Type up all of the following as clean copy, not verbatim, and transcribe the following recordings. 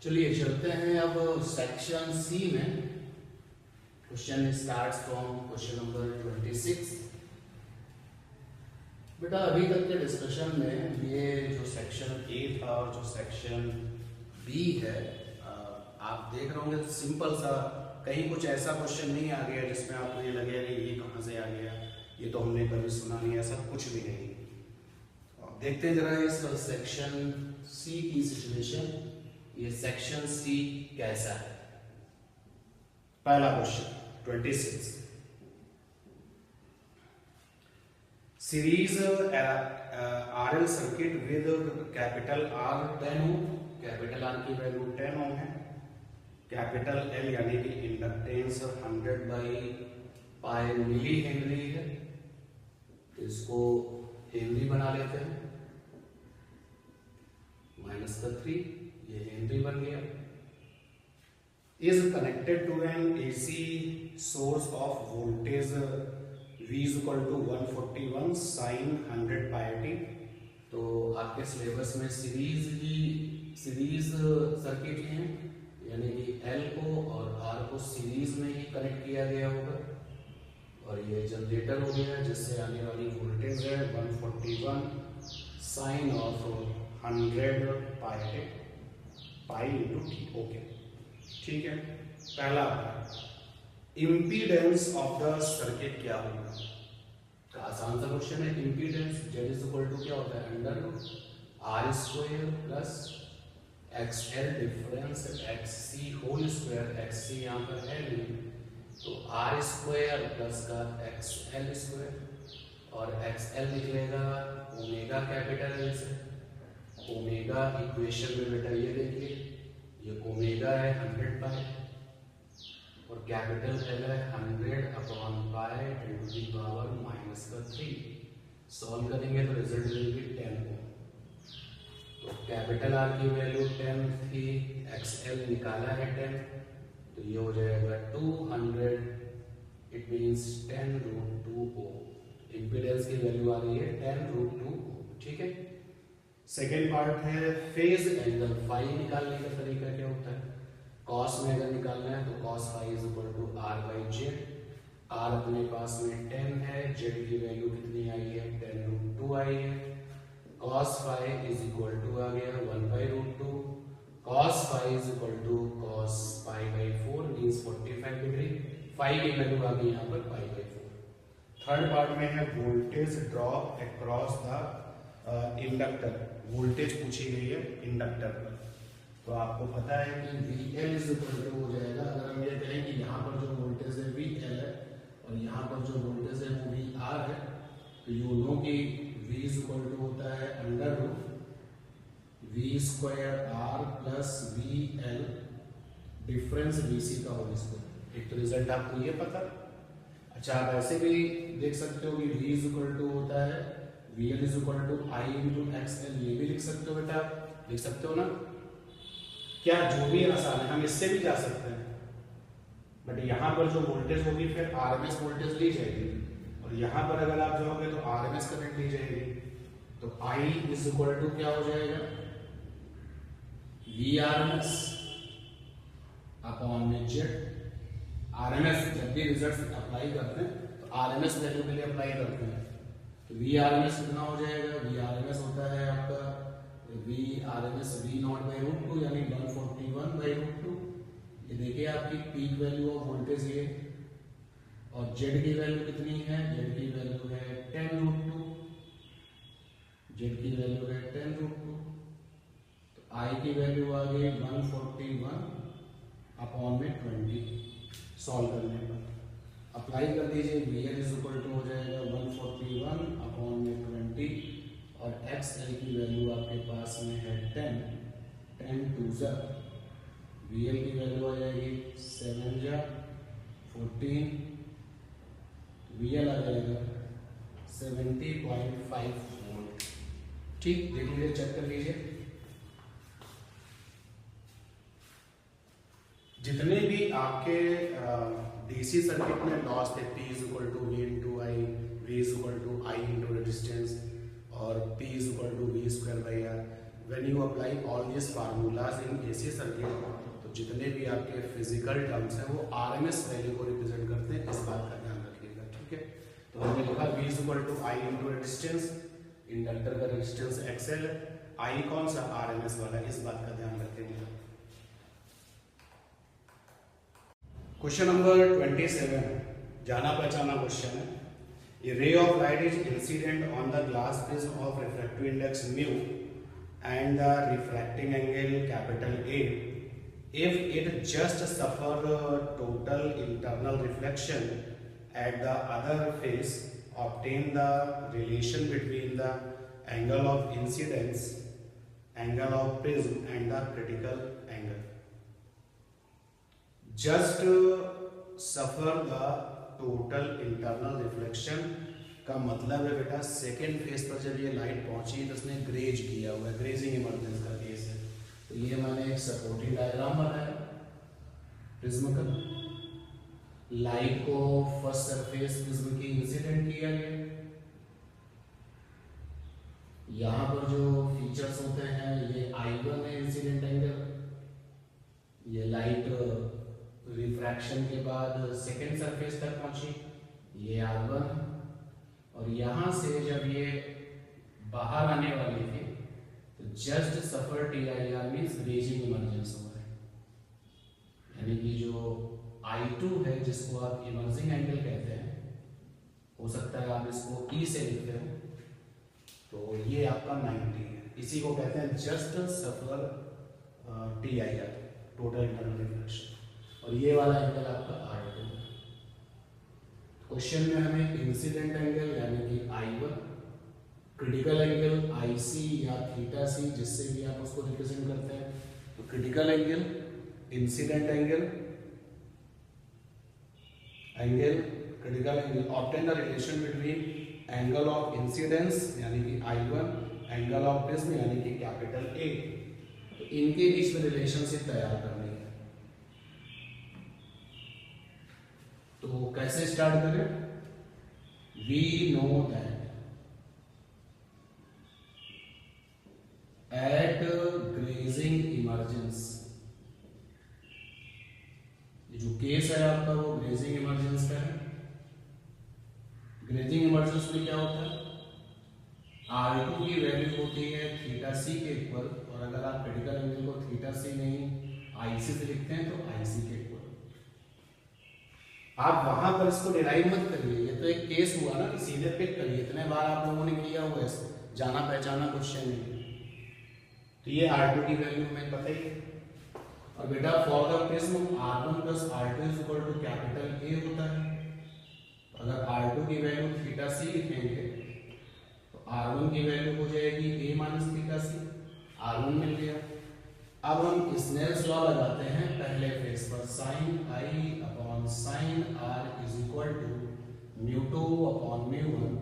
चलिए चलते हैं अब सेक्शन सी में। Question starts from question number 26। बेटा अभी तक के डिस्कशन में ये जो सेक्शन ए था और जो सेक्शन बी है, आप देख रहे होंगे सिंपल सा, कहीं कुछ ऐसा क्वेश्चन नहीं आ गया जिसमें आपको ये लगे ये कहाँ से आ गया, ये तो हमने कभी सुना नहीं, ऐसा कुछ भी नहीं। देखते हैं जरा इस सेक्शन सी की सिचुएशन, ये सेक्शन सी कैसा है। पहला question 26, series RL circuit with capital R 10 ohm, capital R की वैल्यू 10 ओम है, कैपिटल एल यानी कि inductance 100 by pi milli henry है, इसको हेनरी बना लेते हैं, -3 ये हेनरी बन गया। Is connected to an AC source of voltage V is equal to 141 sin 100 pi t। तो आपके सिलेबस में सीरीज सर्किट है, यानी कि L को और R को सीरीज में ही कनेक्ट किया गया होगा, और ये जनरेटर हो गया जिससे आने वाली वोल्टेज है 141 sine of 100 pi into T. Okay ठीक है। पहला इम्पीडेंस ऑफ द सर्किट क्या होगा, आसान सा क्वेश्चन है। Impedance Z is equal to क्या होता है, under R square plus XL difference XC whole square, XC यहाँ पर एल, तो आर स्क्वायर प्लस का एक्सएल स्क्वायर, और एक्सएल निकलेगा ओमेगा कैपिटल एल से। ओमेगा इक्वेशन में बेटा ये देखिए, ये ओमेगा है 100 पाई और कैपिटल एल है 100 upon pi 10 to the power -3। Solve करेंगे तो रिजल्ट मिलेगी 10 ओम। तो कैपिटल आर की वैल्यू 10 थी, एक्सएल निकाला है 10, तो ये हो जाएगा 200, इट मींस 10√2 ओम। इम्पीडेंस की वैल्यू आ रही है 10√2 ओम। ठीक है। सेकेंड पार्ट है फेज एंगल फाई निकालने का तरीका क्या होता है। कॉस में अगर निकालना है तो cos phi is equal to R by Z. R अपने पास में 10 है, जेड की वैल्यू कितनी आई है 10√2 आई है, cos phi is equal to आ गया 1/√2, cos phi is equal to cos pi by 4 means 45 degree. Phi की वैल्यू आ गई यहाँ पर पाई बाई 4। थर्ड पार्ट में है voltage drop across the inductor, voltage पूछी गई है इंडक्टर पर। तो आपको पता है कि VL इज इक्वल टू हो जाएगा, अगर हम ये कहें कि यहाँ पर जो वोल्टेज है VL है और यहाँ पर जो वोल्टेज है वो VR है, तो यू नो कि V इज इक्वल टू होता है under V square R plus VL difference VC का होल स्क्वायर। एक तो रिजल्ट आपको ये पता। अच्छा आप ऐसे भी देख सकते हो कि V इज इक्वल टू होता है VL is equal to I into XL, ये भी लिख सकते हो बेटा, लिख सकते हो ना। क्या जो भी आसान है, हम इससे भी जा सकते हैं, बट यहाँ पर जो वोल्टेज होगी फिर आरएमएस वोल्टेज ली जाएगी, और यहाँ पर अगर आप जाओगे तो आरएमएस करंट ली जाएगी। तो I इज इक्वल टू क्या हो जाएगा VRMS अपॉन में जेड। आरएमएस जब भी रिजल्ट अप्लाई करते हैं तो आरएमएस वैल्यू के लिए अप्लाई करते हैं, तो VRMS कितना हो जाएगा, VRMS होता है आपका VRMS V0/√2 यानी 141/√2। ये देखिए आपकी पीक वैल्यू ऑफ वोल्टेज ये, और जेड की वैल्यू कितनी है, जेड की वैल्यू है 10√2, जेड की वैल्यू है 10√2, तो आई की वैल्यू आ गई 141 अपॉन में 20। सॉल्व करने पर अप्लाई कर दीजिए, VL इज इक्वल टू हो जाएगा 141 अपॉन में 20, और XL की वैल्यू आपके पास में है 10 2 जा, VL की वैल्यू आ जाएगी 7 जा 14, VL आ जाएगा 70.5 वोल्ट। ठीक, देख लीजिए, चेक कर लीजिए। जितने भी आपके डीसी सर्किट में लॉस थे, P is equal to V into I, V is equal to I into resistance, और P is equal to V square by R, when you apply all this formulas in AC circuit, तो जितने भी आपके physical terms हैं वो RMS value को represent करते हैं, इस बात का ध्यान रखिएगा। ठीक है, तो हमने लिखा V equal to I into resistance, inductor का रेजिस्टेंस XL है, आई कौन सा आरएमएस वाला, इस बात का ध्यान रखेंगे। क्वेश्चन नंबर 27 जाना पहचाना क्वेश्चन है। A ray of light is incident on the glass prism of refractive index mu and the refracting angle capital A. If it just suffer total internal reflection at the other face, obtain the relation between the angle of incidence, angle of prism and the critical angle. Just suffer the total internal reflection का मतलब है बेटा second phase पर जब ये light पहुंची तो उसने ग्रेज किया हुआ है, ग्रेजिंग इमर्जेंस का केस है। तो ये मैंने एक सपोर्टिंग डायग्राम बनाया प्रिज्म का, लाइट को फर्स्ट सरफेस प्रिज्म की इंसिडेंट किया गया, यहाँ पर जो फीचर्स होते हैं ये I1 है इंसिडेंट एंगल, ये लाइट रिफ्रैक्शन के बाद सेकेंड सरफेस तक पहुंची, ये R1, और यहां से जब ये बाहर आने वाली थी तो जस्ट सफर TIR मींस ग्रेजिंग इमर्जेंस हो रहा है, यानी कि जो I2 है जिसको आप इमर्जिंग एंगल कहते हैं, हो सकता है आप इसको E से लिखते हो, तो ये आपका 90 है, इसी को कहते हैं जस्ट सफर TIR टोटल इंटरनल रिफ्लेक्शन, और ये वाला एंगल आपका R2। क्वेश्चन में हमें इंसिडेंट एंगल यानी कि I1, क्रिटिकल एंगल IC या थीटा C जिससे भी आप उसको रिप्रेजेंट करते हैं, तो critical angle, incident angle, critical angle, obtain the relation between angle of incidence यानी कि I1, एंगल ऑफ प्रिज्म यानी कि कैपिटल A, तो इनके बीच में रिलेशनशिप तैयार करनी है। तो कैसे स्टार्ट करें? We know that at grazing emergence, ये जो केस है आपका वो ग्रेजिंग इमर्जेंस का है। ग्रेजिंग इमर्जेंस में क्या होता है, R2 की वैल्यू होती है थीटा C के इक्वल, और अगर आप क्रिटिकल एंगल को थीटा C नहीं IC से लिखते हैं तो IC के इक्वल। आप वहां पर इसको डिराइव मत करिए, ये तो एक केस हुआ ना, सीधे पिक करिए, इतने बार आप लोगों ने किया हुआ है इसको, जाना पहचाना क्वेश्चन है। तो ये R2 की वैल्यू हमें पता ही है, और बेटा for the prism R1 plus R2 is equal to capital A होता है। अगर R2 की वैल्यू थीटा C लिखेंगे तो R1 की वैल्यू हो जाएगी A minus theta C, R1 मिल गया। अब हम स्नेल्स लॉ लगाते हैं पहले फेज पर, sine I upon sine R is equal to mu 2 upon mu 1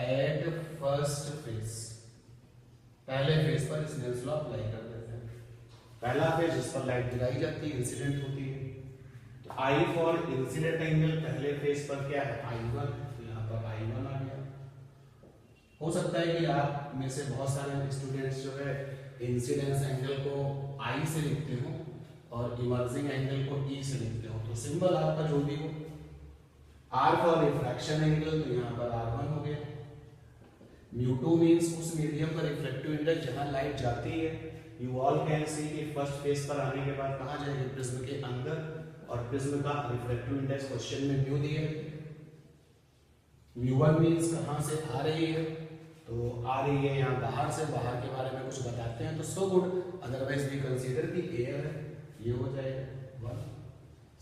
at first phase. पहले फेज पर स्नेल्स लॉ अप्लाई कर देते हैं। पहला फेज जिस पर लाइट गिराई जाती है, इंसिडेंट होती है, तो I फॉर इंसिडेंट एंगल पहले फेज पर क्या है I1, तो यहाँ पर I1 आ गया। हो सकता है कि आप में से बहुत सारे स्टूडेंट्स जो है इंसिडेंस एंगल को I से लिखते हो और इमर्जिंग एंगल को E से लिखते हो, तो सिंबल आपका जो भी हो, R फॉर रिफ्रैक्शन एंगल तो यहाँ पर R1 हो गया, म्यू 2 मींस उस मीडियम का रिफ्लेक्टिव इंडेक्स जहां लाइट जाती है। यू ऑल कैन सी कि फर्स्ट फेज पर आने के बाद कहां जाएगी, प्रिज्म के अंदर, और प्रिज्म का रिफ्लेक्टिव इंडेक्स क्वेश्चन में म्यू दिया है। म्यू 1 मींस कहां से आ रही है, तो आ रही है यहाँ बाहर से, बाहर के बारे में कुछ बताते हैं तो so good, otherwise we consider कि एयर है, ये हो जाएगा 1।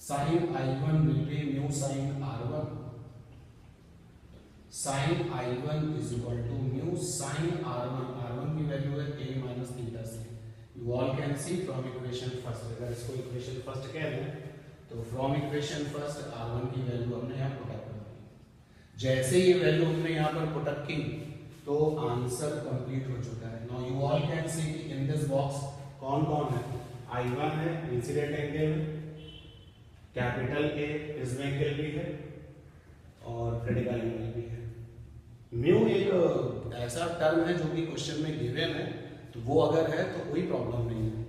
Sine I1 will be mu sine R1, sine I1 is equal to mu sine R1, R1 की वैल्यू है A minus theta C। You all can see from equation first, अगर इसको equation first कह दें तो फ्रॉम इक्वेशन फर्स्ट R1 की value हमने यहाँ पुटअप कर दी। जैसे ये वैल्यू हमने यहाँ पर पुटअप की तो आंसर कंप्लीट हो चुका है। Now you all can C in this box कौन कौन है, I1 है, incident angle, capital A prism angle भी है, और क्रिटिकल एंगल भी है। म्यू एक ऐसा टर्म है जो कि क्वेश्चन में गिवन है, तो वो अगर है तो कोई प्रॉब्लम नहीं है।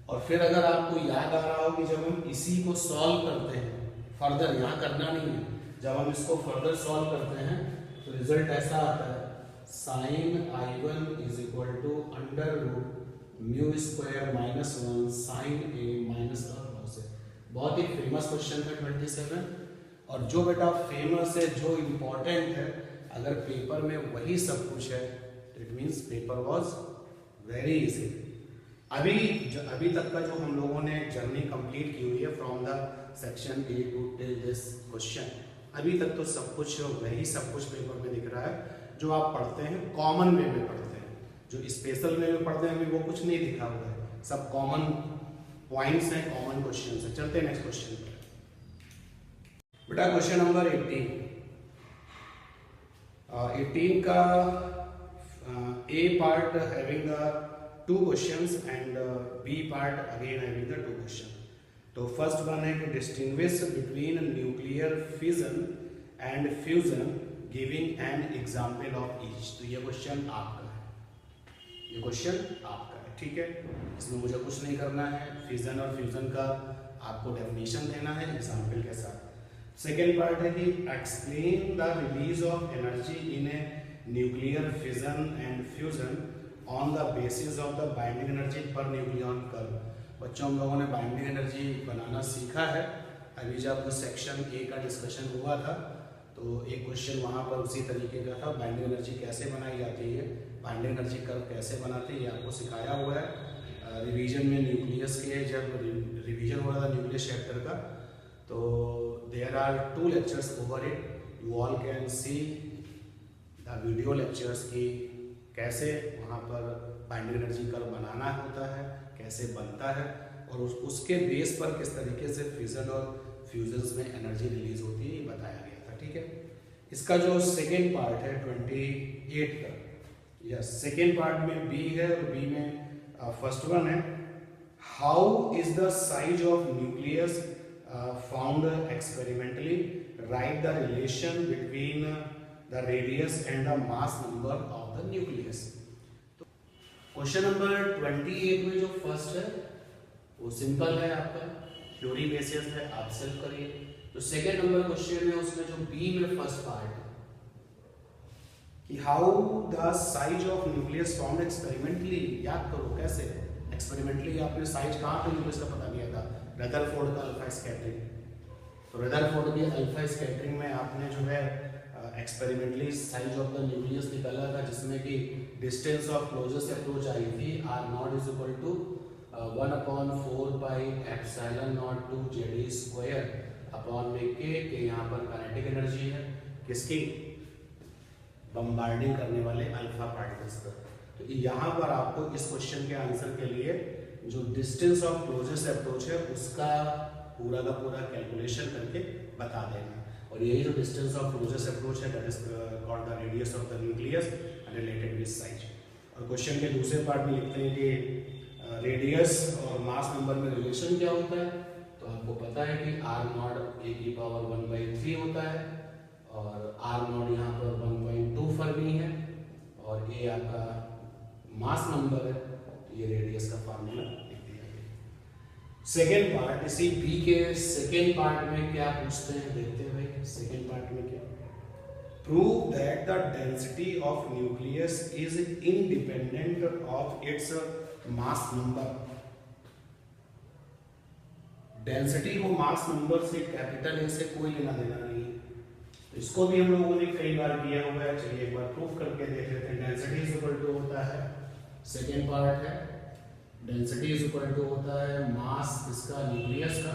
और फिर अगर आपको याद आ रहा हो कि जब हम इसी को सॉल्व करते हैं, फर्दर यहाँ करना नहीं है, जब हम इसको फर्दर सॉल्व करते हैं तो रिजल्ट ऐसा आता है sine I1 is equal to under root mu square minus 1 sine A minus का कॉस ए। बहुत ही फेमस क्वेश्चन है 27। और जो बेटा फेमस है, जो इम्पोर्टेंट है, अगर पेपर में वही सब कुछ है तो it means paper was very easy. अभी तक का जो हम लोगों ने जर्नी कंप्लीट की हुई है from the section A to till this question, अभी तक तो सब कुछ वही सब कुछ पेपर में दिख रहा है जो आप पढ़ते हैं, कॉमन वे में पढ़ते हैं। जो स्पेशल वे में पढ़ते हैं अभी वो कुछ नहीं दिखा हुआ है, सब कॉमन पॉइंट्स हैं, कॉमन क्वेश्चन है। चलते हैं नेक्स्ट क्वेश्चन पर। बेटा क्वेश्चन नंबर 18 का A part having the 2 questions and B part again having the 2 questions। तो फर्स्ट वन है कि distinguish between nuclear fission and fusion giving an example of each. तो ये क्वेश्चन आपका है, ये क्वेश्चन आपका है, ठीक है। इसमें मुझे कुछ नहीं करना है, फिजन और फ्यूजन का आपको डेफिनेशन देना है एग्जांपल के साथ। सेकेंड पार्ट है कि explain the release of energy in a nuclear fission and fusion on the basis of the binding energy per nucleon curve. बच्चों हम लोगों ने बाइंडिंग एनर्जी बनाना सीखा है। अभी जब सेक्शन ए का डिस्कशन हुआ था तो एक क्वेश्चन वहाँ पर उसी तरीके का था, बाइंडिंग एनर्जी कैसे बनाई जाती है, बाइंडिंग एनर्जी कर्व कैसे बनाते हैं, ये आपको सिखाया हुआ है। रिवीजन में न्यूक्लियस के जब रिवीजन हो रहा था न्यूक्लियस चैप्टर का, तो there are 2 lectures over it. You all can see the video lectures की कैसे वहाँ पर बाइंडिंग एनर्जी कर्व बनाना होता है, कैसे बनता है, और उसके बेस पर किस तरीके से फिजन और फ्यूजन्स में एनर्जी रिलीज होती है, ये बताया गया था, ठीक है। इसका जो सेकेंड पार्ट है 28 का, यस सेकेंड पार्ट में बी है और बी में फर्स्ट वन है how is the size of nucleus found experimentally, right the relation between the radius and the mass number of the nucleus। तो क्वेश्चन नंबर 28 में जो फर्स्ट है वो सिंपल है, आपका थ्योरी बेसिस है, आप सेल्फ करिए। तो सेकेंड नंबर क्वेश्चन है उसमें जो बी में फर्स्ट पार्ट है कि how the size of nucleus found experimentally. याद करो कैसे एक्सपेरिमेंटली आपने साइज कहाँ पे न्यूक्लियस का पता किया था, रदरफोर्ड का अल्फा स्कैटरिंग। तो रदरफोर्ड की अल्फा स्कैटरिंग में आपने जो है experimentally size of the nucleus निकाला था, जिसमें कि डिस्टेंस ऑफ क्लोजेस्ट अप्रोच आई थी R0 is equal to 1/4 pi epsilon naught two ZD square upon में के यहाँ पर काइनेटिक एनर्जी है किसकी, बम्बार्डिंग करने वाले अल्फा पार्टिकल्स पर। तो यहाँ पर आपको इस क्वेश्चन के आंसर के लिए जो डिस्टेंस ऑफ क्लोजेस्ट अप्रोच है उसका पूरा का पूरा कैलकुलेशन करके बता देना। और यही जो डिस्टेंस ऑफ क्लोजेस्ट अप्रोच है that is called the radius of the nucleus related with size. और क्वेश्चन के दूसरे पार्ट में लिखते हैं कि रेडियस और मास नंबर में रिलेशन क्या होता है। तो आपको पता है कि R0 a की पावर 1/3 होता है और R0 यहाँ पर 1.2 फर्मी है और ये आपका मास नंबर है, तो ये रेडियस का फार्मूला लिख दिया गया। सेकेंड पार्ट, इसी बी के सेकेंड पार्ट में क्या पूछते हैं देखते हैं भाई। सेकेंड पार्ट में क्या, prove that the density of nucleus is independent of its mass number. Density को मास नंबर से कैपिटल ए से कोई लेना देना नहीं है, तो इसको भी हम लोगों ने कई बार किया हुआ है। चलिए एक बार प्रूफ करके देख लेते हैं। डेंसिटी इज इक्वल टू होता है, सेकेंड पार्ट है, डेंसिटी इज इक्वल टू होता है मास इसका न्यूक्लियस का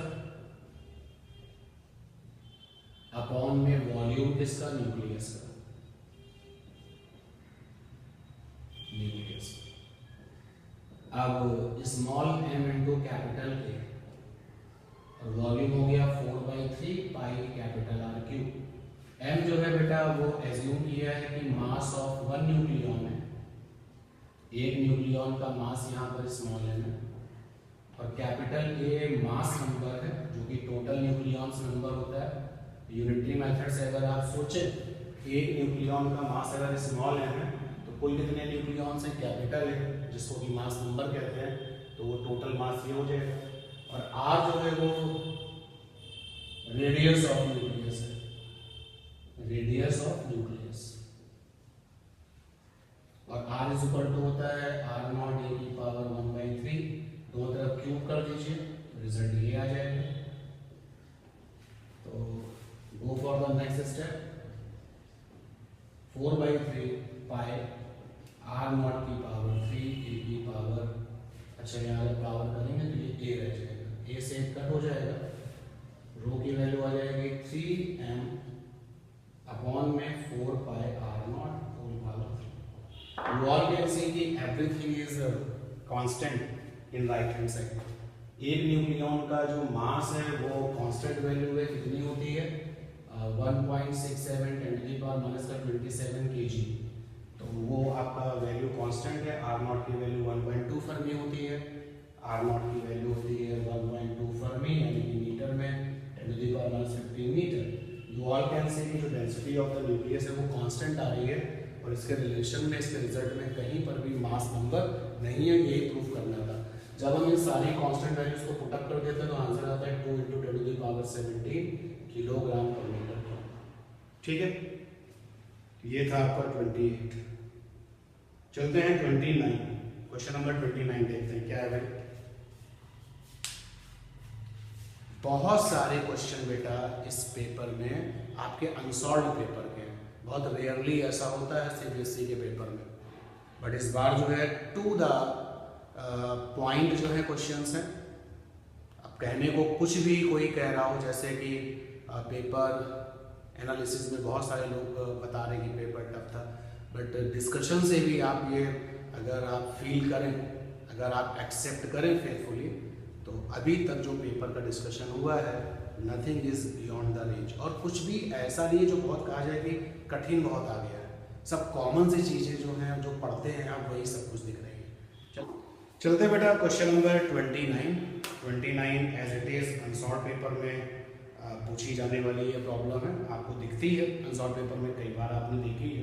अपॉन में वॉल्यूम किसका, न्यूक्लियस का, न्यूक्लियस। अब small m into capital A और वॉल्यूम हो गया 4/3 pi capital R cube. m जो है बेटा वो एज्यूम किया है कि मास ऑफ 1 न्यूक्लियन है, एक न्यूक्लियन का मास यहाँ पर स्मॉल m है और कैपिटल A मास नंबर है जो कि टोटल न्यूक्लियंस नंबर होता है। यूनिटरी मेथड से अगर आप सोचें एक न्यूक्लियन का मास अगर स्मॉल m है तो तो कुल कितने न्यूक्लियॉन्स हैं, कैपिटल है जिसको कि मास नंबर कहते हैं, तो वो टोटल मास ये हो जाएगा। और आर जो है वो रेडियस ऑफ न्यूक्लियस है, रेडियस ऑफ न्यूक्लियस। और आर इज इक्वल टू होता है आर नॉट ए की पावर 1/3, दोनों तरफ क्यूब कर दीजिए, रिजल्ट ये आ जाएगा। तो go for the next step, 4/3 pi R naught की पावर 3 ए की पावर, अच्छा यहाँ पावर करेंगे तो ये ए रह जाएगा, ए से कट हो जाएगा, रो की वैल्यू आ जाएगी 3m अपॉन में 4 pi R naught whole power 3। You all can see कि everything is constant in right hand side. एक न्यूक्लियॉन का जो मास है वो कांस्टेंट वैल्यू है, कितनी होती है 1.67 10⁻⁻27 kg, तो वो आपका वैल्यू कांस्टेंट है। आर नॉट की वैल्यू 1.2 फर्मी होती है, आर नॉट की वैल्यू होती है 1.2 फर्मी यानी कि मीटर में 10⁻15 metre. You all can see कि जो डेंसिटी ऑफ द न्यूक्लियस है वो कांस्टेंट आ रही है, और इसके रिलेशन में, इसके रिजल्ट में कहीं पर भी मास नंबर नहीं है, यही प्रूफ करना था। जब हम इन सारी कांस्टेंट वैल्यूज को पुटअप कर देते हैं तो आंसर आता है 2 × 10⁻17 किलोग्राम पर मीटर। ठीक है, ये था आपका 28। चलते हैं 29, क्वेश्चन नंबर 29 देखते हैं क्या है भाई। बहुत सारे क्वेश्चन बेटा इस पेपर में आपके अनसॉल्व पेपर के, बहुत रेयरली ऐसा होता है सीबीएसई के पेपर में, बट इस बार जो है टू द पॉइंट जो है क्वेश्चंस हैं। अब कहने को कुछ भी कोई कह रहा हो, जैसे कि पेपर एनालिसिस में बहुत सारे लोग बता रहे कि पेपर टफ था, बट डिस्कशन से भी आप ये अगर आप फील करें, अगर आप एक्सेप्ट करें फेथफुली, तो अभी तक जो पेपर का डिस्कशन हुआ है nothing is beyond the range, और कुछ भी ऐसा नहीं है जो बहुत कहा जाए कि कठिन बहुत आ गया है। सब कॉमन सी चीज़ें जो हैं, जो पढ़ते हैं आप, वही सब कुछ दिख रही है। चलते बेटा question number 29 as it is unsolve paper में पूछी जाने वाली ये प्रॉब्लम है, आपको दिखती है अनसॉल्व पेपर में, कई बार आपने देखी है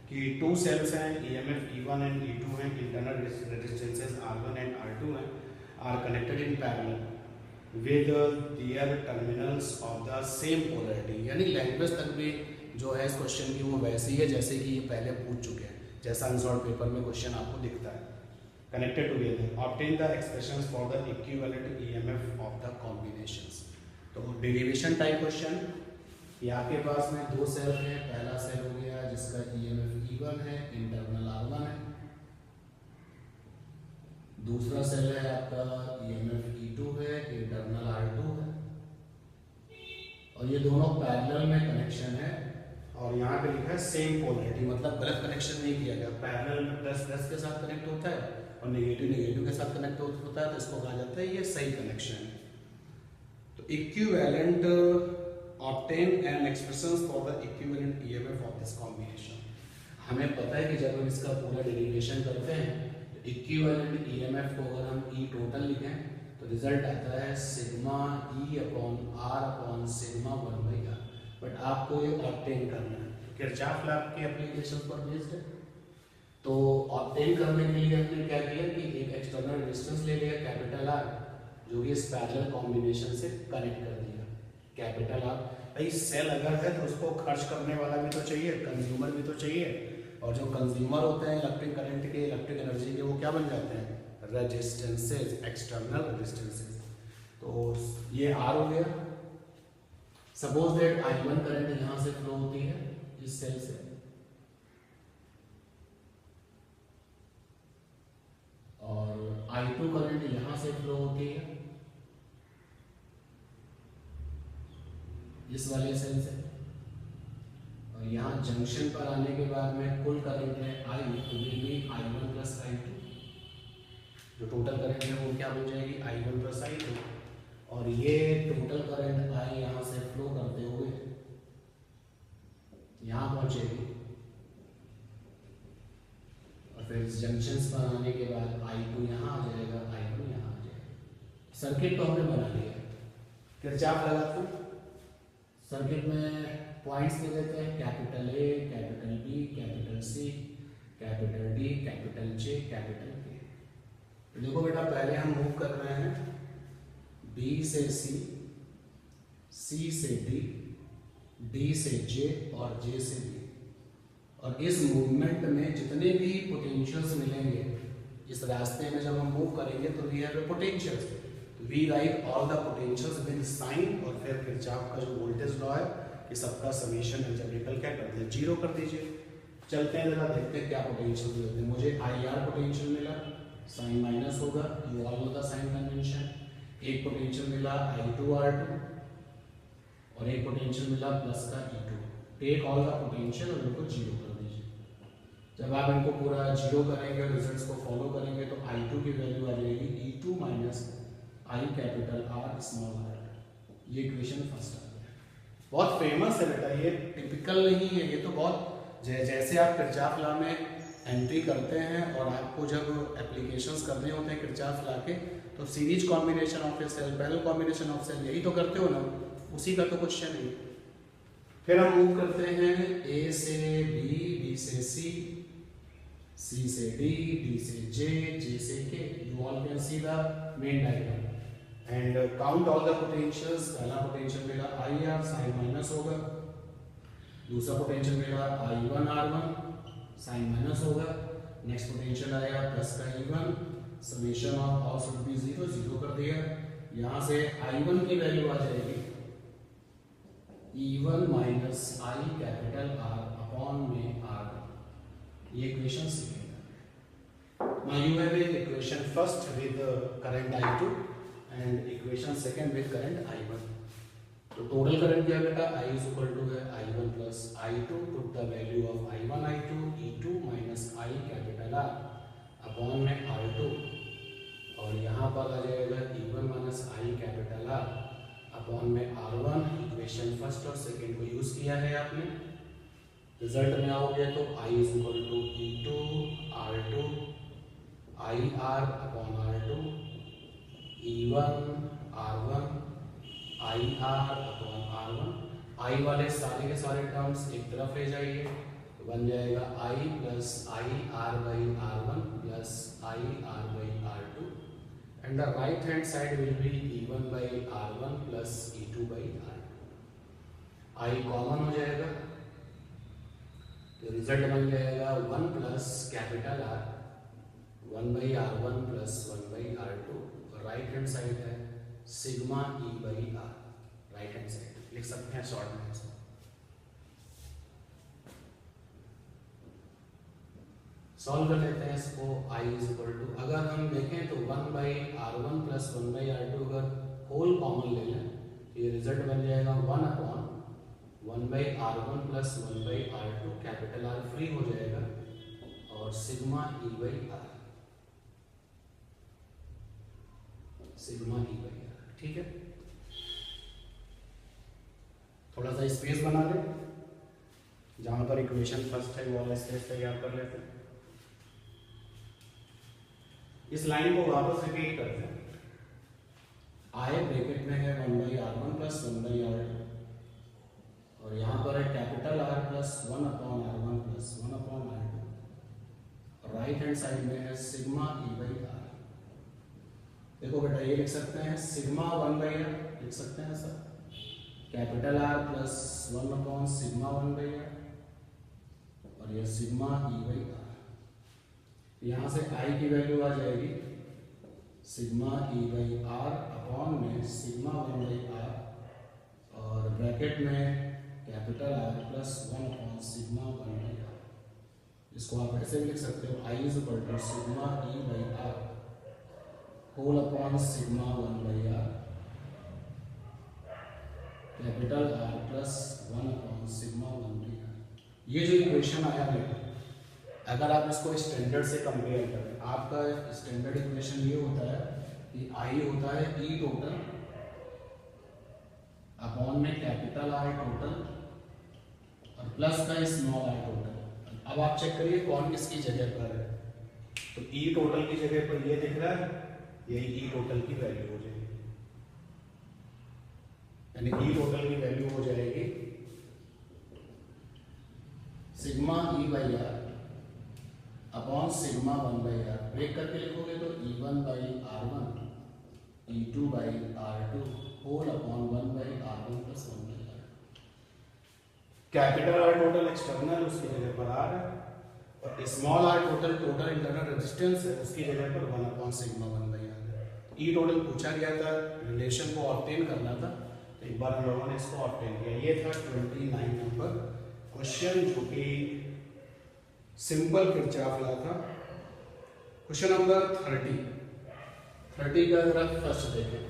कि 2 सेल्स हैं, EMF E1 एंड E2 हैं, internal resistances R1 and R2 हैं, are connected in parallel with their terminals of the same polarity. यानी लैंग्वेज तक भी जो है इस क्वेश्चन की वो वैसी है जैसे कि ये पहले पूछ चुके हैं, जैसा अनसॉल्व पेपर में क्वेश्चन आपको दिखता है। Connected together obtain the expressions for the equivalent EMF of the combinations. तो डेरिवेशन टाइप क्वेश्चन, ये आपके पास में 2 सेल हैं, पहला सेल हो गया जिसका EMF E1 है, इंटरनल R1 है, दूसरा सेल है आपका EMF E2 है, इंटरनल R2 है, और ये दोनों पैरेलल में कनेक्शन है, और यहाँ पे लिखा है सेम पोलैरिटी, मतलब गलत कनेक्शन नहीं किया गया। पैरेलल में प्लस के साथ कनेक्ट होता है और नेगेटिव के साथ कनेक्ट होता है, तो इसको कहा जाता है ये सही कनेक्शन है। तो equivalent obtain and expressions for the equivalent EMF of this combination. हमें पता है कि जब हम इसका पूरा डेरिवेशन करते हैं तो इक्विवेलेंट EMF को अगर हम E टोटल लिखें तो रिजल्ट आता है सिग्मा E/R/सिग्मा 1/R। बट आपको ये ऑब्टेन करना है, किरचॉफ लॉ के एप्लीकेशन पर बेस्ड है। तो ऑब्टेन करने के लिए हमने क्या किया कि एक एक्सटर्नल रेजिस्टेंस ले लिया कैपिटल R, जो कि इस पैरेलल कॉम्बिनेशन से कनेक्ट कर दिया कैपिटल R। भाई सेल अगर है तो उसको खर्च करने वाला भी तो चाहिए, कंज्यूमर भी तो चाहिए, और जो कंज्यूमर होते हैं इलेक्ट्रिक करंट के, इलेक्ट्रिक एनर्जी के, वो क्या बन जाते हैं रेजिस्टेंसेस, एक्सटर्नल रेजिस्टेंसेस। तो ये R हो गया। सपोज दैट I1 करंट यहाँ से फ्लो होती है इस सेल से, और I2 करंट यहाँ से फ्लो होती है इस वाले सेल से, और यहाँ जंक्शन पर आने के बाद में कुल करंट है I, तो will be I1 plus I2। जो टोटल करंट है वो क्या बन जाएगी I1 प्लस I2, और ये टोटल करंट I यहाँ से फ्लो करते हुए यहाँ पहुंचेगी, और फिर जंक्शन पर आने के बाद I2 यहाँ आ जाएगा, I1 यहाँ आ जाएगा। सर्किट तो हमने बना लिया, किरचॉफ लगाते हैं। सर्किट में पॉइंट्स दे देते हैं, capital A, capital B, capital C, capital D, capital J, capital के। तो देखो बेटा पहले हम मूव कर रहे हैं बी से सी, सी से डी, डी से जे और जे से बी। और इस मूवमेंट में जितने भी पोटेंशियल्स मिलेंगे इस रास्ते में जब हम मूव करेंगे तो we have potentials, we write all the potentials with sign और फिर किरचॉफ का जो वोल्टेज लॉ है कि सबका समीशन अलजेब्रिकल क्या कर दिया, जीरो कर दीजिए। चलते हैं जरा देखते हैं क्या पोटेंशियल मिलते हैं। मुझे आई आर पोटेंशियल मिला, साइन माइनस होगा, you all know the sign convention. एक पोटेंशियल मिला आई टू आर टू और एक पोटेंशियल मिला प्लस का E two. Take all the potential और इनको जीरो कर दीजिए। जब आप इनको पूरा जीरो करेंगे और रिजल्ट्स को फॉलो करेंगे तो आई टू की वैल्यू आ जाएगी E two minus I capital R small R. ये इक्वेशन फर्स्ट आ गया। बहुत फेमस है बेटा, ये टिपिकल नहीं है, ये तो बहुत जैसे आप किरचॉफ लॉ में एंट्री करते हैं और आपको जब एप्लीकेशंस करने होते हैं किरचॉफ लॉ के तो series combination of a cell, parallel combination of cell, यही तो करते हो ना, उसी का तो क्वेश्चन है। फिर हम मूव करते हैं ए से बी, बी से सी, सी से डी, डी से जे, जे से K. You all can see the main diagram and count all the potentials. पहला पोटेंशियल मेरा आई आर साइन माइनस होगा, दूसरा पोटेंशियल मेरा I one R one sign minus होगा, नेक्स्ट पोटेंशियल आया प्लस का E one, summation of all should be zero, zero कर दिया। यहाँ से आई वन की वैल्यू आ जाएगी E one minus I capital R upon में आर। ये इक्वेशन सेकेंड है। Now you have a equation first with current I two and equation second with current I one. तो टोटल करंट क्या बेटा, I is equal to है I one plus I two, put the value of I one I two, E two minus I capital R upon में R two, और यहाँ पर आ जाएगा E one minus I capital R upon में R one. Equation first और second को use किया है आपने, रिजल्ट में आओगे तो I is equal to E two R two I R upon R two, E one R one I R upon R one. I वाले सारे के सारे टर्म्स एक तरफ ले जाइए तो बन जाएगा I plus I R by R one plus I R by R two and the right hand side will be E one by R one plus E two by R two. I common हो जाएगा तो result बन जाएगा one plus capital R, one by R one plus one by R two. Right hand side है sigma E by R, right hand side लिख सकते हैं short में इसको। सॉल्व कर लेते हैं इसको। I इज इक्वल टू, अगर हम देखें तो one by R one plus one by R two अगर होल कॉमन ले लें तो ये रिजल्ट बन जाएगा one upon one by R one plus one by R two, capital R free हो जाएगा और sigma E by R, sigma E by R. ठीक है, थोड़ा सा स्पेस बना ले, जहां पर इक्वेशन फर्स्ट है वो वाला स्पेस तैयार कर लेते हैं। इस लाइन को वापस रिपीट करते हैं। आई ब्रैकेट में है one by R one plus one by R two और यहाँ पर है capital R plus one upon R one plus one upon R two. Right hand side में है सिग्मा ई बाई आर। देखो बेटा ये लिख सकते हैं सिग्मा वन बाई आर, लिख सकते हैं sir, capital R plus one upon sigma one by R और यह सिग्मा ई बाई आर। यहाँ से आई की वैल्यू आ जाएगी sigma E by R upon में सिग्मा वन बाई आर और ब्रैकेट में capital R plus one upon sigma one by R. इसको आप ऐसे भी लिख सकते हो I is equal to sigma E by R whole upon sigma one by R capital R plus one upon sigma one by R. ये जो equation आया है अगर आप इसको स्टैंडर्ड से कंपेयर करें, आपका स्टैंडर्ड इक्वेशन ये होता है कि आई होता है ई टोटल अपॉन में कैपिटल आर टोटल और प्लस का स्मॉल आर टोटल। अब आप चेक करिए कौन किसकी जगह पर है, तो ई टोटल की जगह पर ये दिख रहा है, यही ई टोटल की वैल्यू हो जाएगी, यानी ई टोटल की वैल्यू हो जाएगी sigma E by R upon sigma 1/r। Break करके लिखोगे तो E1/r1 E2/r2 whole upon 1/r1 plus 1/r। Capital R total external, उसकी जगह पर आर है, और small R total internal resistance है, उसकी जगह पर 1 अपॉन सिग्मा 1/r है। ई टोटल पूछा गया था, रिलेशन को ऑब्टेन करना था, तो एक बार हम लोगों ने इसको ऑब्टेन किया। ये था 29 नंबर क्वेश्चन, जो कि सिंपल किरचॉफ लॉ था। क्वेश्चन नंबर 30 का जरा फर्स्ट देखें।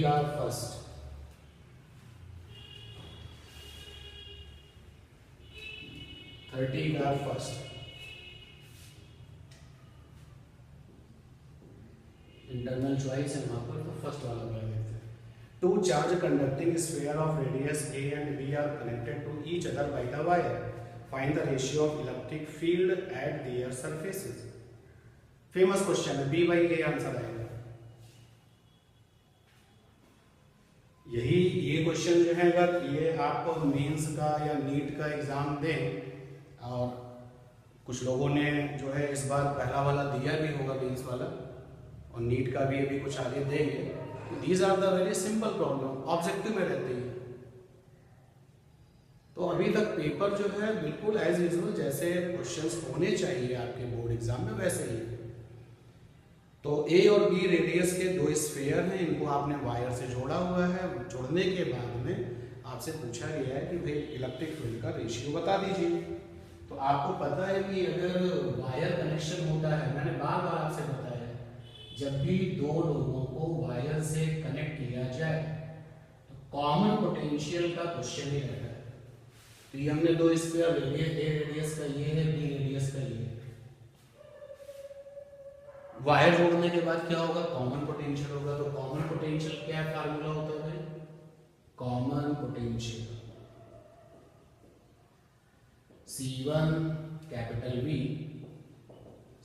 का फर्स्ट, इंटरनल चॉइस है वहां पर, तो फर्स्ट वाला कर लेते हैं। Two charge conducting sphere of radius a and b are connected to each other by the wire, find the ratio of electric field at their surfaces. Famous question है, b by a answer आएगा। ये question जो है, अगर ये आप mains का या नीट का एग्जाम दें, और कुछ लोगों ने जो है इस बार पहला वाला दिया भी होगा मेंस वाला, और नीट का भी अभी कुछ आगे देंगे, these are the very simple problem, objective में रहती है। तो अभी तक पेपर जो है बिल्कुल एज यूजुअल जैसे क्वेश्चंस होने चाहिए आपके बोर्ड एग्जाम में वैसे ही। तो ए और बी रेडियस के दो स्फीयर हैं, इनको आपने वायर से जोड़ा हुआ है। जोड़ने के बाद में आपसे पूछा गया है कि भाई इलेक्ट्रिक फील्ड का रेशियो बता दीजिए। तो आपको पता है कि अगर वायर कनेक्शन होता है, मैंने बार बार आपसे बताया, जब भी दो लोगों को वायर से कनेक्ट किया जाए तो कॉमन पोटेंशियल का क्वेश्चन ही रहता है। तो ये हमने दो स्फीयर ले लिए, ए रेडियस का ये है, बी रेडियस का ये है। वायर जोड़ने के बाद क्या होगा, कॉमन पोटेंशियल होगा। तो कॉमन पोटेंशियल क्या फार्मूला होता है भाई, common potential C1 capital V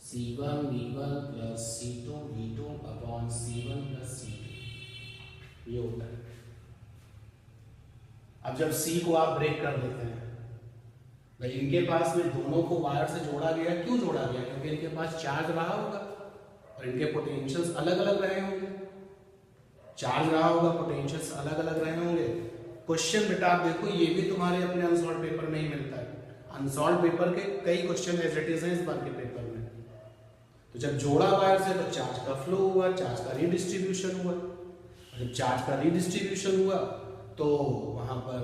C1 V1 plus C2 V2 upon C1 plus C2, ये होता है। अब जब C को आप ब्रेक कर देते हैं, भाई इनके पास में दोनों को वायर से जोड़ा गया, क्यों जोड़ा गया, क्योंकि इनके पास चार्ज रहा होगा और इनके पोटेंशियल्स अलग अलग रहे होंगे। चार्ज रहा होगा, पोटेंशियल्स अलग अलग रहे होंगे। क्वेश्चन बेटा आप देखो, ये भी तुम्हारे अपने अनसॉल्व पेपर में ही मिलता है। अनसॉल्व पेपर के कई क्वेश्चन एज इट इज हैं इस बार के पेपर में। तो जब जोड़ा वायर से तो चार्ज का फ्लो हुआ, चार्ज का रीडिस्ट्रीब्यूशन हुआ। जब चार्ज का रीडिस्ट्रीब्यूशन हुआ तो वहां पर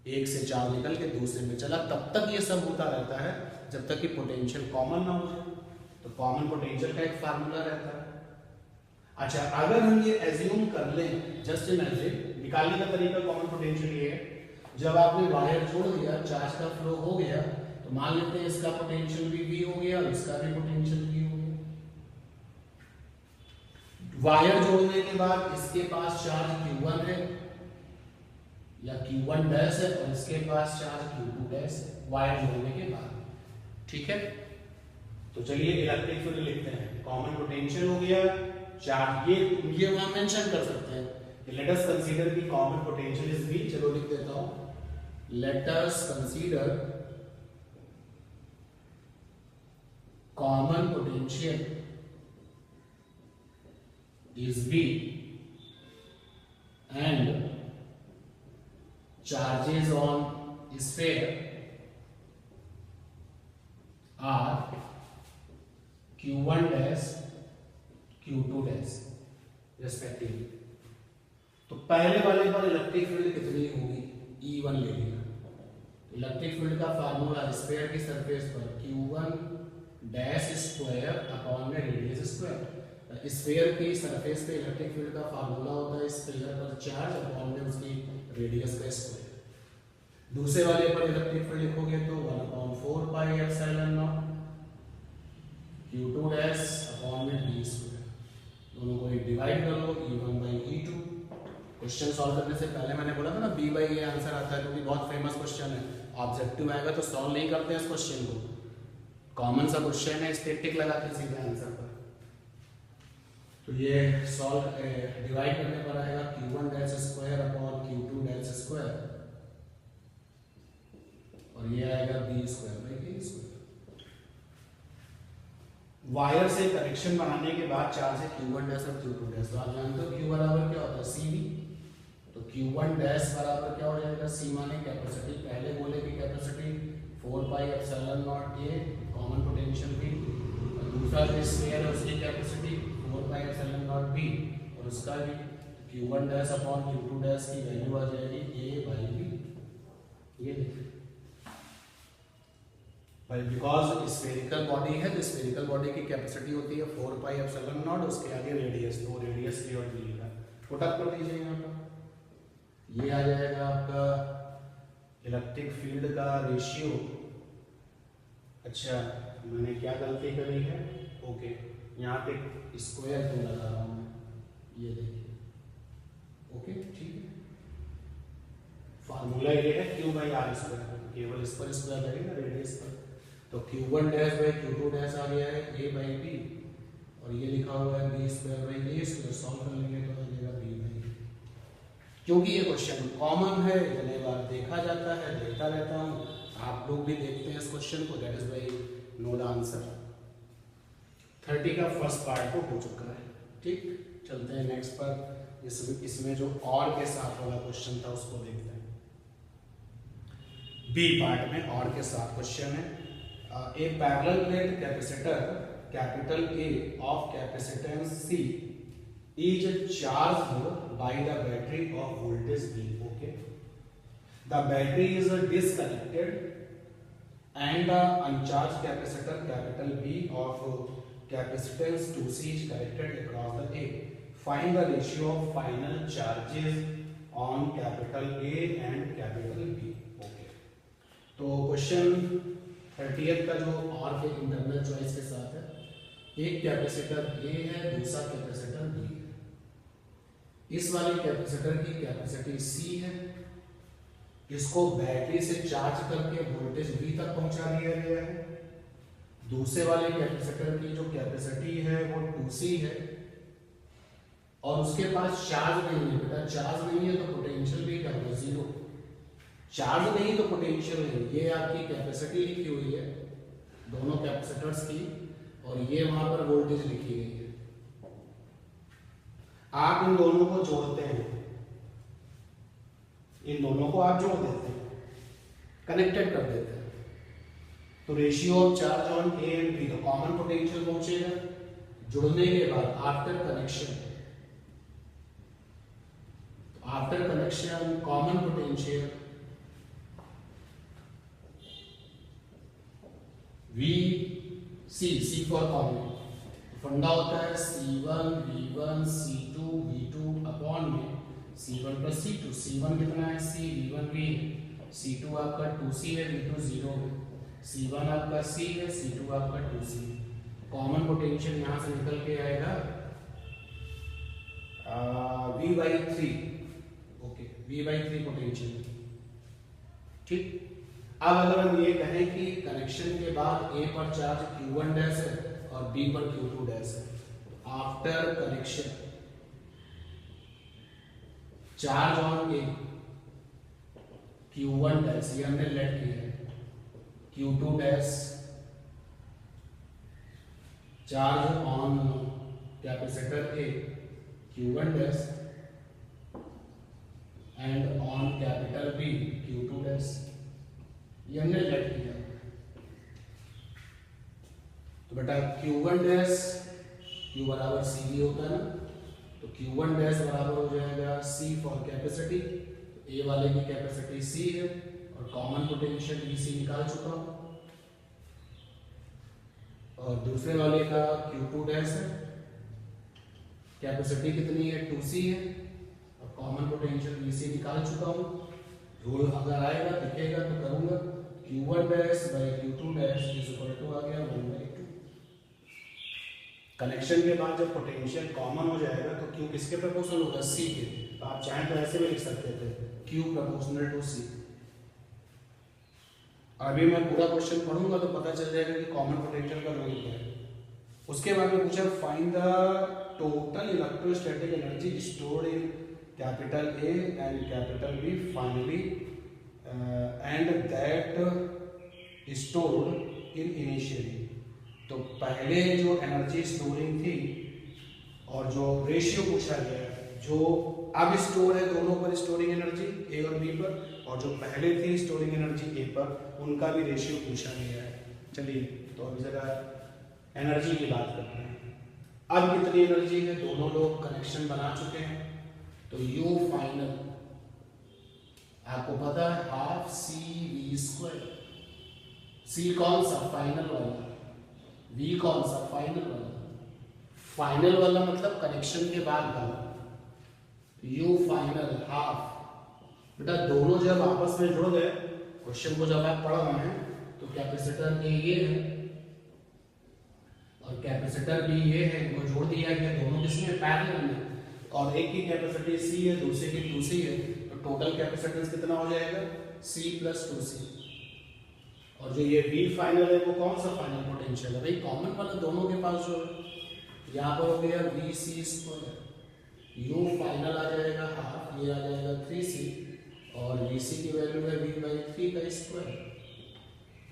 एक से चार्ज निकल के दूसरे में चला। तब तक ये सब होता रहता है जब तक कि पोटेंशियल कॉमन ना हो जाए। तो कॉमन पोटेंशियल का एक फार्मूला रहता है। अच्छा, अगर हम ये एज्यूम कर लें, जस्ट इमेजिन, निकालने का तरीका कॉमन पोटेंशियल ये है, जब आपने वायर जोड़ दिया, चार्ज का फ्लो हो गया, तो मान लेते हैं इसका पोटेंशियल भी V हो गया और इसका भी पोटेंशियल V हो गया। वायर जोड़ने के बाद इसके पास चार्ज Q1 है या Q1 डैश है और इसके पास चार्ज Q2 डैश है, वायर जोड़ने के बाद। ठीक है, तो चलिए इलेक्ट्रिक फील्ड लिखते हैं। कॉमन पोटेंशियल हो गया, चार्ज ये वहां मेंशन कर सकते हैं। लेट अस कंसीडर की कॉमन पोटेंशियल इज V। चलो लिख देता हूं, let us consider common potential is V and charges on sphere are Q1 dash Q2 dash respectively। तो पहले वाले पर इलेक्ट्रिक फील्ड कितनी होगी, E1 ले लिया। इलेक्ट्रिक फील्ड का फार्मूला स्फीयर की सरफेस पर Q1 डैश स्क्वायर अपॉन में रेडियस स्क्वायर। स्फीयर की सरफेस पे इलेक्ट्रिक फील्ड का फार्मूला होता है स्फीयर पर चार्ज अपॉन में उसकी रेडियस का स्क्वायर। दूसरे वाले पर इलेक्ट्रिक फील्ड लिखोगे तो 1/4 pi epsilon not Q2 dash upon में d स्क्वायर। दोनों को एक डिवाइड कर लो, E1 by E2। Question solve करने से पहले मैंने बोला था ना B by A आंसर आता है, क्योंकि बहुत फेमस क्वेश्चन है। ऑब्जेक्टिव आएगा तो सॉल्व नहीं करते हैं इस क्वेश्चन को, कॉमन सा क्वेश्चन है, स्टेटिक लगा के सीधे आंसर पर। तो ये सॉल्व डिवाइड करने पर आएगा Q1 dash square upon Q2 dash square, और ये आएगा B square by A square. Wire से कनेक्शन बनाने के बाद चार्ज है Q1 डैश और Q2 डैश। तो आप जानते हो Q बराबर क्या होता है CV, तो Q1 डैश बराबर क्या हो जाएगा, C माने कैपेसिटी, पहले बोले कि capacity 4 pi epsilon not A common potential B, और दूसरा जो स्फीयर है उसकी capacity 4 pi epsilon not B और उसका भी Q1 dash upon Q2 dash की वैल्यू आ जाएगी A बाई B। ये देखिए भाई, बिकॉज स्फेरिकल बॉडी है तो स्फेरिकल बॉडी की कैपेसिटी होती है 4 पाई एप्सिलॉन नॉट, उसके आगे रेडियस, तो रेडियस की और डी का पुट अप कर दीजिए यहाँ पर। ये आ जाएगा आपका इलेक्ट्रिक फील्ड का रेशियो। अच्छा मैंने क्या गलती करी है, ओके यहाँ पे स्क्वायर क्यों लगा रहा हूँ मैं, ये देखिए, ओके ठीक है। फार्मूला ये है Q बाई आर स्क्वायर, केवल इस पर स्क्वायर लगेगा रेडियस पर, तो Q1 dash by Q2 dash आ गया है A बाई B, और ये लिखा हुआ है B square by A square, solve कर लेंगे तो आ जाएगा B बाई A। क्योंकि ये क्वेश्चन कॉमन है, इतने बार देखा जाता है, देखता रहता हूँ, आप लोग भी देखते हैं इस क्वेश्चन को, that is by know the answer. 30 का फर्स्ट पार्ट तो हो चुका है, ठीक। चलते हैं नेक्स्ट पर, इसमें जो और के साथ वाला क्वेश्चन था उसको देखते हैं। बी पार्ट में और के साथ क्वेश्चन है, a parallel plate capacitor capital A of capacitance C is charged by the battery of voltage V. Okay, the battery is disconnected and the uncharged capacitor capital B of capacitance 2C is connected across the A. Find the ratio of final charges on capital A and capital B. Okay, तो question 30th का जो और के internal choice के साथ है, एक capacitor A है, दूसरा कैपेसिटर B है। इस वाले कैपेसिटर की कैपेसिटी C है, इसको बैटरी से चार्ज करके वोल्टेज V तक पहुंचा दिया गया है। दूसरे वाले कैपेसिटर की जो कैपेसिटी है वो 2C है, और उसके पास चार्ज नहीं है। बेटा चार्ज नहीं है तो पोटेंशियल भी क्या होगा, जीरो। चार्ज नहीं तो पोटेंशियल नहीं, ये आपकी कैपेसिटी लिखी हुई है दोनों कैपेसिटर्स की, और ये वहां पर वोल्टेज लिखी गई है। आप इन दोनों को जोड़ते हैं, इन दोनों को आप जोड़ देते हैं, कनेक्टेड कर देते हैं, तो ratio of charge on A and B, तो कॉमन पोटेंशियल पहुंचेगा। जुड़ने के बाद after connection common potential C for common, फंडा होता है C1 V1 C2 V2 upon में C1 प्लस C2। C1 कितना है C, V1 V है, C2 आपका 2C है, V2 0 है, C1 आपका C है, C2 आपका 2C है। कॉमन पोटेंशियल यहाँ से निकल के आएगा V by 3, okay V by 3 potential, ठीक। अब अगर हम ये कहें कि कनेक्शन के बाद A पर चार्ज Q1 डैश है और B पर Q2 डैश है, after connection charge on A Q1 dash, ये हमने लेट किया है, Q2 dash charge on capacitor A Q1 dash and on capital B Q2 dash, ये हमने लेट किया। तो बेटा Q1 डैश Q बराबर CV होता है ना, तो Q1 डैश बराबर हो जाएगा C फॉर कैपेसिटी, A वाले की कैपेसिटी C है और कॉमन पोटेंशियल VC निकाल चुका हूं, और दूसरे वाले का Q2 डैश है, कैपेसिटी कितनी है 2C है, और कॉमन पोटेंशियल VC निकाल चुका हूं। रूल अगर आएगा दिखेगा तो करूंगा, Q1 dash by Q2 dash is equal to आ गया 1/2। कनेक्शन के बाद जब पोटेंशियल कॉमन हो जाएगा तो Q किसके प्रोपोर्शनल होगा, C के, तो आप चाहें तो ऐसे भी लिख सकते थे Q प्रोपोर्शनल टू C। अभी मैं पूरा क्वेश्चन पढ़ूंगा तो पता चल जाएगा कि कॉमन पोटेंशियल का रूल क्या है। उसके बाद में पूछा find the total electrostatic energy stored in capital A and capital B finally and that stored in initially। तो पहले जो एनर्जी स्टोरिंग थी और जो रेशियो पूछा गया है, जो अब स्टोर है दोनों पर स्टोरिंग एनर्जी ए और बी पर, और जो पहले थी स्टोरिंग एनर्जी ए पर, उनका भी रेशियो पूछा गया है। चलिए तो अभी जरा एनर्जी की बात करते हैं। अब कितनी एनर्जी है, दोनों लोग कनेक्शन बना चुके हैं, तो यू फाइनल आपको पता है हाफ सी वी स्क्वायर। सी कौन सा, फाइनल वाला, वी कौन सा, फाइनल वाला। फाइनल वाला मतलब कनेक्शन के बाद वाला। You final half. बेटा दोनों जब आपस में जुड़ गए, क्वेश्चन को जब आप पढ़ रहे हैं, तो कैपेसिटर ए ये है और कैपेसिटर बी ये है, वो जोड़ दिया गया, दोनों किसमें, पैरेलल में, और एक की कैपेसिटी सी है, दूसरे की 2c है, तो टोटल कैपेसिटेंस कितना हो जाएगा, c + 2c। और जो ये V फाइनल है वो कौन सा फाइनल पोटेंशियल है, भाई कॉमन वाला दोनों के पास जो है, यहाँ पर हो गया Vc², U फाइनल आ जाएगा हाफ, ये आ जाएगा 3c, और Vc की वैल्यू है V/3 का स्क्वायर,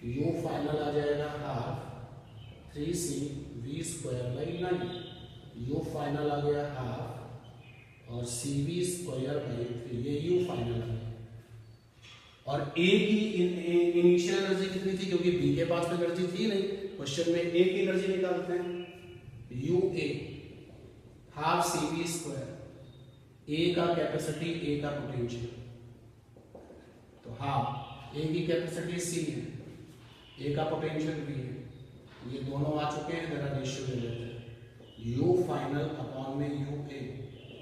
U फाइनल आ जाएगा half 3c V²/9, U final आ गया हाफ और CV²/3, ये U फाइनल आ गया। और A की इनिशियल एनर्जी कितनी थी, क्योंकि B के पास तो एनर्जी थी नहीं, क्वेश्चन में A की एनर्जी निकालते हैं, UA हाफ CV², A का कैपेसिटी, A का पोटेंशियल, तो हाफ, A की कैपेसिटी C है, A का पोटेंशियल B है, ये दोनों आ चुके हैं, जरा रेशियो ले लेते हैं, U फाइनल अपॉन में UA,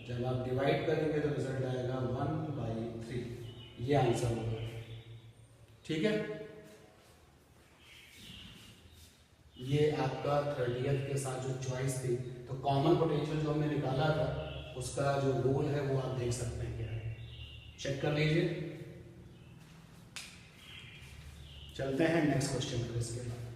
जब आप डिवाइड करेंगे तो रिजल्ट आएगा 1/3, ये आंसर होगा। ठीक है, ये आपका 30th के साथ जो चॉइस थी, तो कॉमन पोटेंशियल जो हमने निकाला था उसका जो रूल है वो आप देख सकते हैं क्या है, चेक कर लीजिए। चलते हैं नेक्स्ट क्वेश्चन पर इसके बाद।